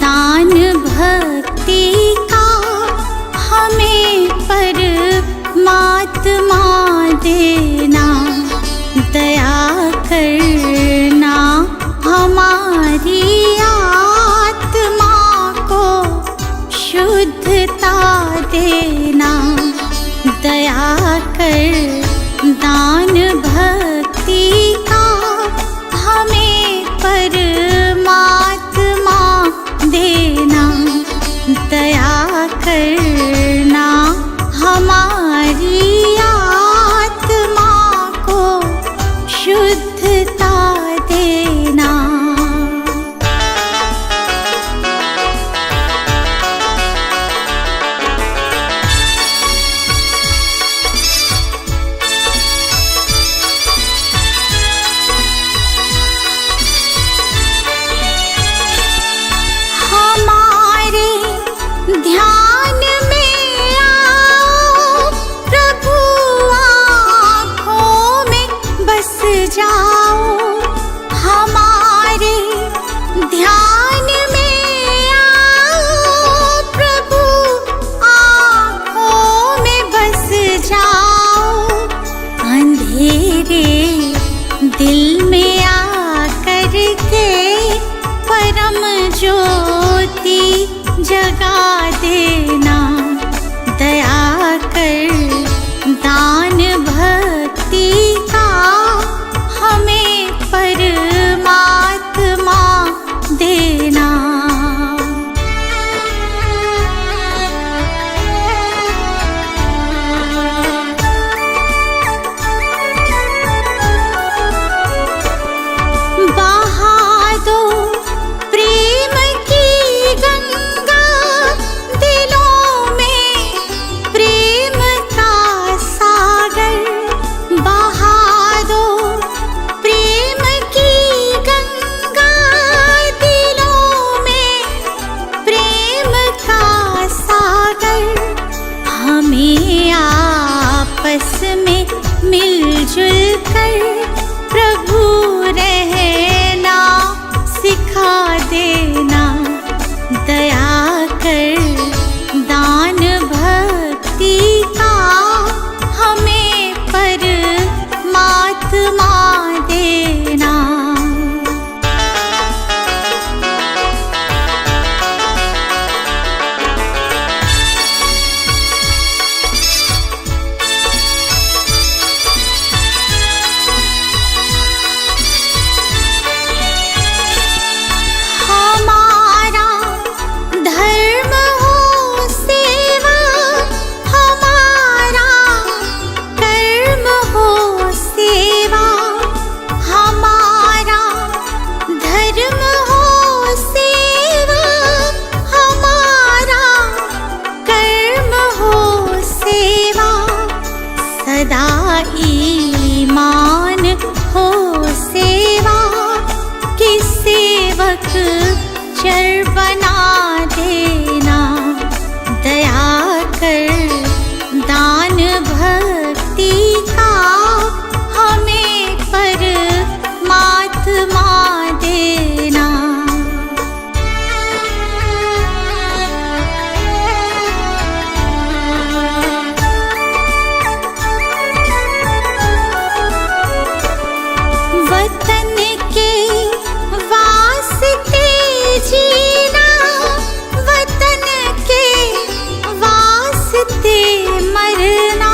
दान भक्ति का हमें परमात्मा देना, दया करना हमारी आत्मा को शुद्धता देना, दया कर दान भक्ति का हमें परमात्मा देना, दया करना हमारी आत्मा को शुद्धता देना। हमारे ध्यान में आओ प्रभु, आँखों में बस जाओ। हमारे ध्यान में आओ प्रभु, आँखों में बस जाओ। अंधेरे दिल में आकर के परम ज्योति जगा देना, दया कर दान भक्ति का हमें परमात्मा देना। बहा दो प्रेम की गंगा दिलों में, प्रेम का सागर। बहा दो प्रेम की गंगा दिलों में, प्रेम का सागर। हमें आपस में मिलजुल कर प्रभु रहना सिखा देना, दया कर दान भक्ति का हमें परमात्मा देना। हमारा धर्म हो सेवा, हमारा कर्म हो सेवा। हमारा धर्म हो सेवा, हमारा कर्म हो सेवा। सदा ईमान हो सेवा कि सेवक चर बना देना, दया कर दान भक्ति का हमें परमात्मा देना। वतन के वास्ते जीना, वतन के वास्ते मरना।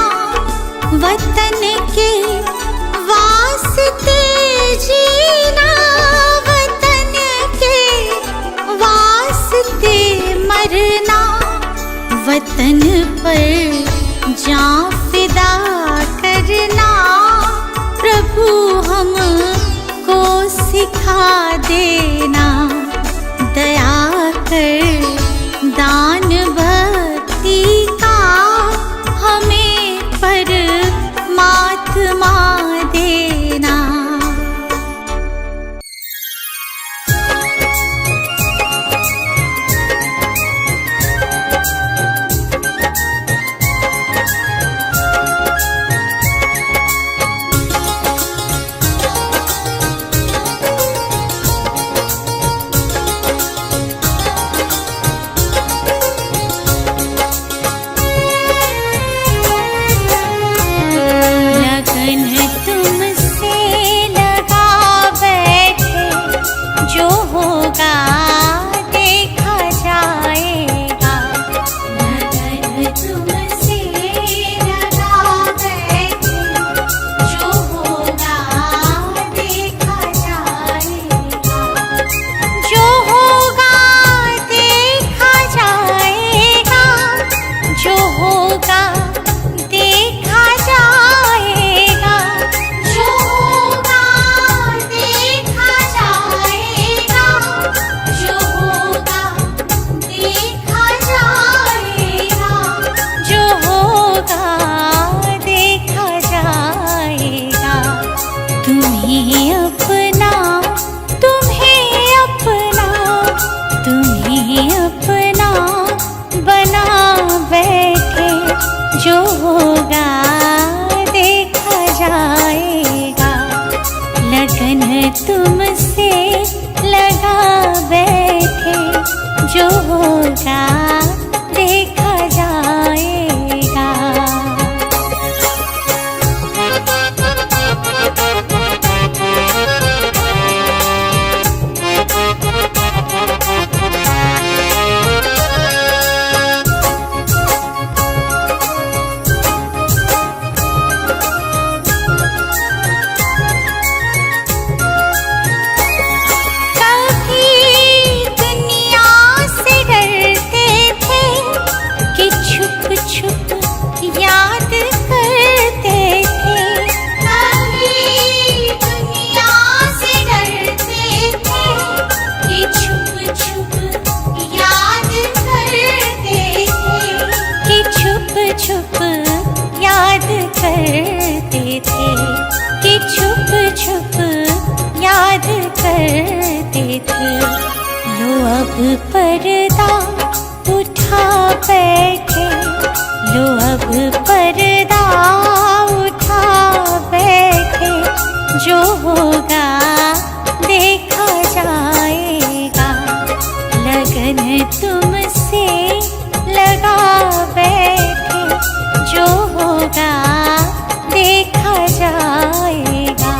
वतन के वास्ते जीना, वतन के वास्ते मरना। वतन पर जान फिदा करना प्रभु हमको सिखा देना, दया कर दान भक्ति का हमें परमात्मा देना। जो होगा देखा जाएगा। लो अब पर्दा उठा बैठे, लो अब पर्दा उठा बैठे, जो होगा देखा जाएगा। लगन तुमसे लगा बैठे, जो होगा देखा जाएगा।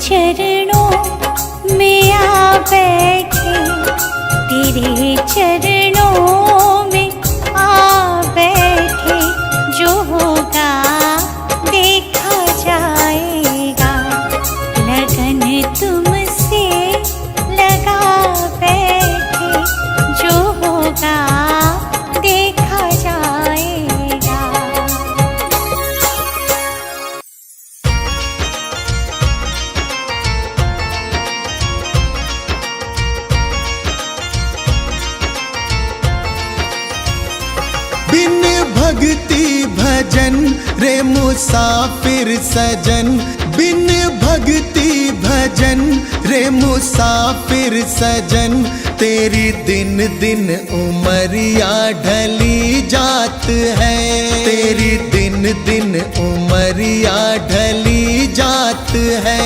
चरणों में आ बैठे, तेरे चरणों में आ बैठे, जो होगा देखा जाएगा। लगन तुमसे लगा बैठे, जो होगा देखा जाएगा। बिन भक्ति भजन रे मुसाफिर सजन, बिन भक्ति भजन रे मुसाफिर सजन, तेरी दिन दिन उमरिया ढली जात है, तेरी दिन दिन उमरिया ढली जात है।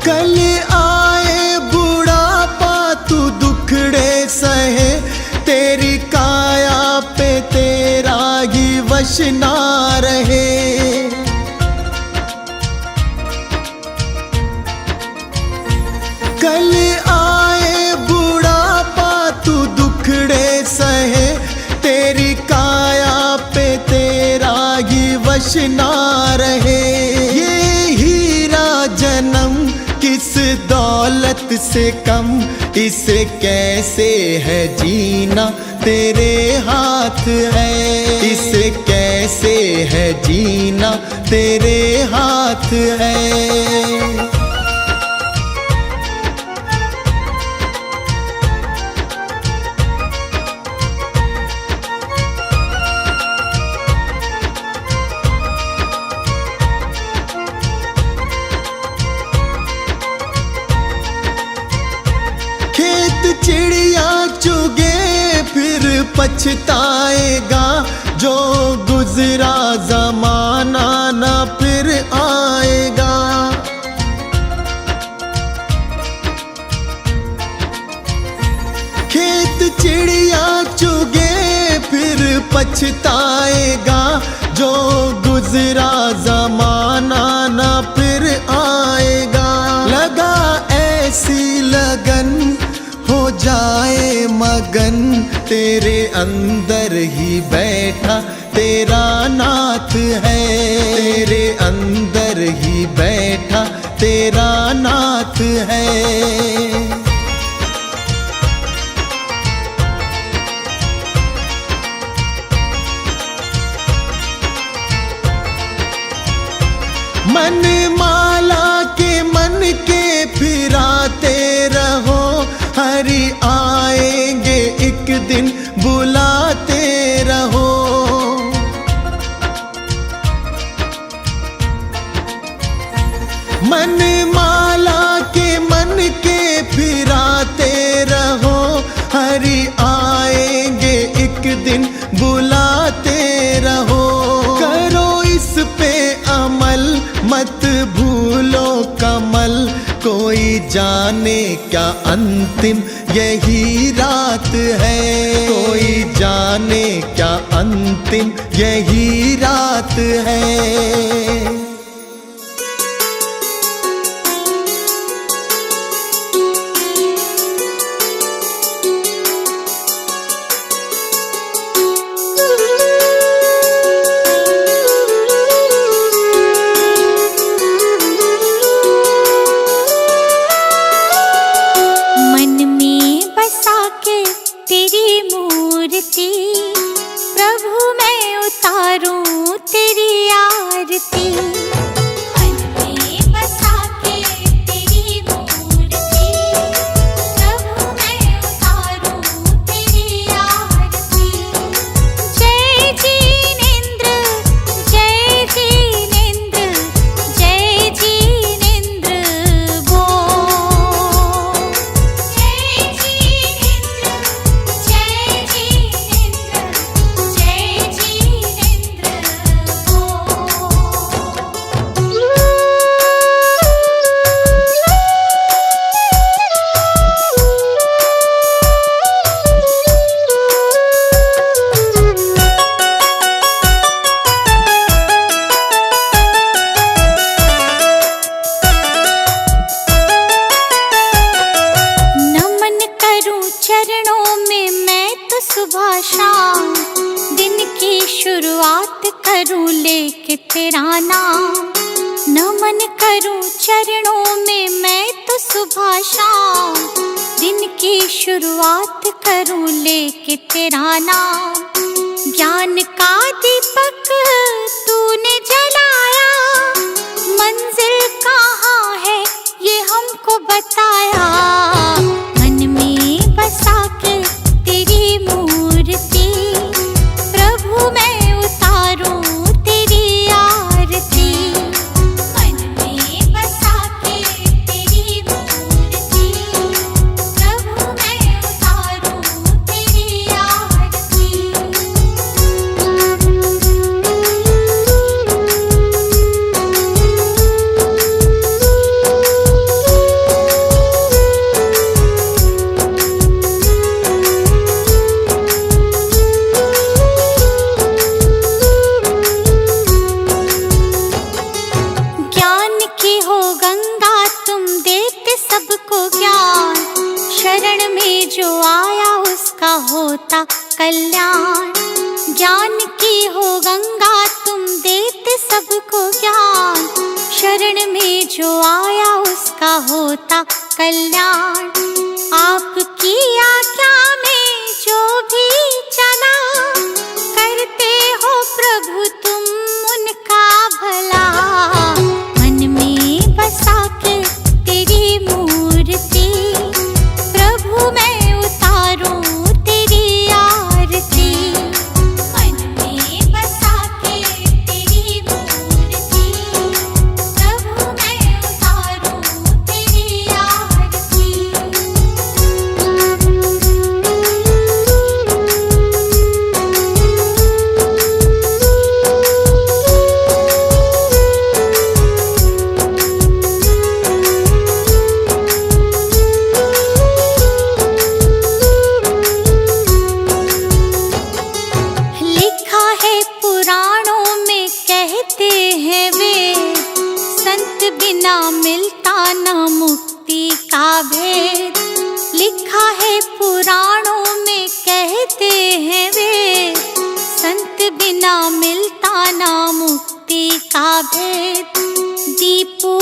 कल आए बुढ़ापा तू दुखड़े सहे, तेरी काया पे तेरा ही वश ना रहे। कल आए बुढ़ापा तू दुखड़े सहे, तेरी काया पे तेरा ही वश ना रहे। ये हीरा जन्म किस दौलत से कम, इसे कैसे है जीना तेरे हाथ है। इसे कैसे है जीना तेरे हाथ है। चिड़िया चुगे फिर पछताएगा, जो गुजरा जमाना ना फिर आएगा। खेत चिड़िया चुगे फिर पछताएगा, जो गुजरा जमाना ना फिर आएगा। लगा ऐसी लगन हो जाए मगन, तेरे अंदर ही बैठा तेरा नाथ है। तेरे अंदर ही बैठा तेरा नाथ है। मन माला के मन के फिराते रहो, हरि आएंगे एक दिन बुलाते रहो। मन माला के मन के फिराते रहो, हरि आएंगे एक दिन बुलाते रहो। करो इस पे अमल मत भूलो कमल, कोई जाने क्या अंतिम यही रात है। कोई जाने क्या अंतिम यही रात है। प्रभु मैं उतारूं तेरी आरती। मन में बसा के तेरी मूर्ति, प्रभु मैं उतारूं तेरी आरती। जय जिनेंद्र जय जिनेंद्र जय जिनेंद्र बोल। जय जिनेंद्र जय जिनेंद्र जय जिनेंद्र बोल। नमन करूं चरणों में मैं तो सुबह शाम, दिन की शुरुआत करूं लेके तेरा नाम। नमन करूं चरणों में मैं तो सुबह शाम, दिन की शुरुआत करूं लेके तेरा नाम। ज्ञान का दीपक तूने जलाया, मंजिल कहाँ है ये हमको बताया। मन में बसा के तेरी मूर्ति, प्रभु मैं उतारूं तेरी आरती। मन में बसा के तेरी मूर्ति, प्रभु मैं उतारूं तेरी आरती। शरण में जो आया उसका होता कल्याण। ज्ञान की हो गंगा तुम देते सबको ज्ञान, शरण में जो आया उसका होता कल्याण। आपकी आज्ञा में जो भी चला, करते हो प्रभु तुम उनका भला। मन में बसा के तेरी मूर्ति, प्रभु मैं उतारूं तेरी आरती। मन में बसा के तेरी मूर्ति, प्रभु मैं उतारूं तेरी आरती। लिखा है पुराणों में कहते हैं वे, संत बिना मिलता न मुक्ति का भेद। लिखा है पुराणों में कहते हैं वे, संत बिना मिलता न मुक्ति का भेद। दीपू